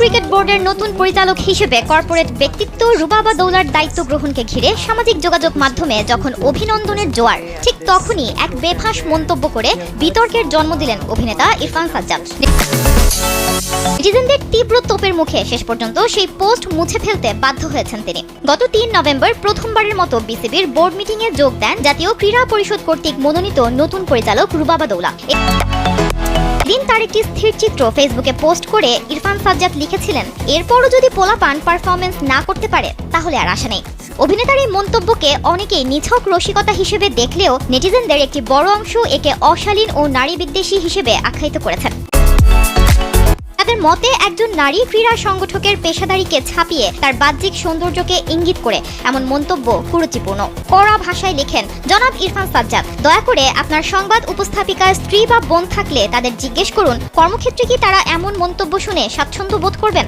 Cricket বোর্ডের নতুন পরিচালক হিসেবে কর্পোরেট ব্যক্তিত্ব রুবাবা দৌলার দায়িত্ব গ্রহণকে ঘিরে সামাজিক যোগাযোগ মাধ্যমে যখন অভিনন্দনের জোয়ার, ঠিক তখনই এক বেফাঁস মন্তব্য করে বিতর্কের জন্ম দিলেন অভিনেতা ইরফান সাজ্জাদ। নেটিজেনদের তীব্র তোপের মুখে শেষ পর্যন্ত সেই পোস্ট মুছে ফেলতে বাধ্য হয়েছেন তিনি। গত ৩ নভেম্বর প্রথমবারের মতো বিসিবির বোর্ড মিটিংয়ে যোগ দেন জাতীয় ক্রীড়া পরিষদ কর্তৃক মনোনীত নতুন পরিচালক রুবাবা দৌলা। দিন তার একটি স্থির চিত্র ফেসবুকে পোস্ট করে ইরফান সাজ্জাদ লিখেছিলেন, এরপরও যদি পোলাপান পারফরমেন্স না করতে পারে তাহলে আর আশা নেই। অভিনেতার এই মন্তব্যকে অনেকেই নিছক রসিকতা হিসেবে দেখলেও নেটিজেনদের একটি বড় অংশ একে অশালীন ও নারী বিদ্বেষী হিসেবে আখ্যায়িত করেছেন। তাদের মতে একজন নারী ক্রীড়া সংগঠকের পেশাদারিকে ছাপিয়ে তার বাহ্যিক সৌন্দর্যকে ইঙ্গিত করে এমন মন্তব্য কুরুচিপূর্ণ। কড়া ভাষায় লেখেন, জনাব ইরফান সাজ্জাদ, দয়া করে আপনার সংবাদ উপস্থাপিকার স্ত্রী বা বোন থাকলে তাদের জিজ্ঞেস করুন কর্মক্ষেত্রে কি তারা এমন মন্তব্য শুনে স্বাচ্ছন্দ্য বোধ করবেন।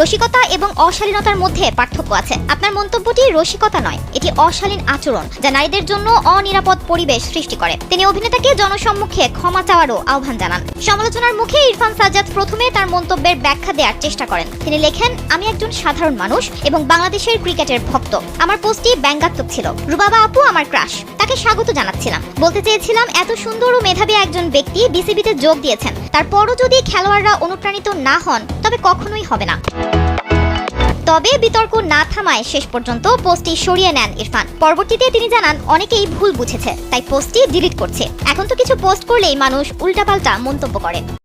রসিকতা এবং অশালীনতার মধ্যে পার্থক্য আছে। আপনার মন্তব্যটি রসিকতা নয়, এটি অশালীন আচরণ যা নারীদের জন্য অনিরাপদ পরিবেশ সৃষ্টি করে। তিনি অভিনেতাকে জনসম্মুখে ক্ষমা চাওয়ারও আহ্বান জানান। সমালোচনার মুখে ইরফান সাজ্জাদ প্রথমে তার মন্তব্যের ব্যাখ্যা দেওয়ার চেষ্টা করেন। তিনি লেখেন, আমি একজন সাধারণ মানুষ এবং বাংলাদেশের ক্রিকেটের ভক্ত। আমার পোস্টটি ব্যঙ্গাত্মক ছিল। রুবাবা আপু আমার ক্রাশ, তাকে স্বাগত জানাচ্ছিলাম। বলতে চেয়েছিলাম এত সুন্দর ও মেধাবী একজন ব্যক্তি বিসিবিতে যোগ দিয়েছেন, তারপরও যদি খেলোয়াড়রা অনুপ্রাণিত না হন তবে কখনোই হবে না। তবে বিতর্ক না থামায় শেষ পর্যন্ত পোস্টটি সরিয়ে নেন ইরফান। পরবর্তীতে তিনি জানান, অনেকেই ভুল বুঝেছে, তাই পোস্টটি ডিলিট করছে। এখন তো কিছু পোস্ট করলেই মানুষ উল্টাপাল্টা মন্তব্য করে।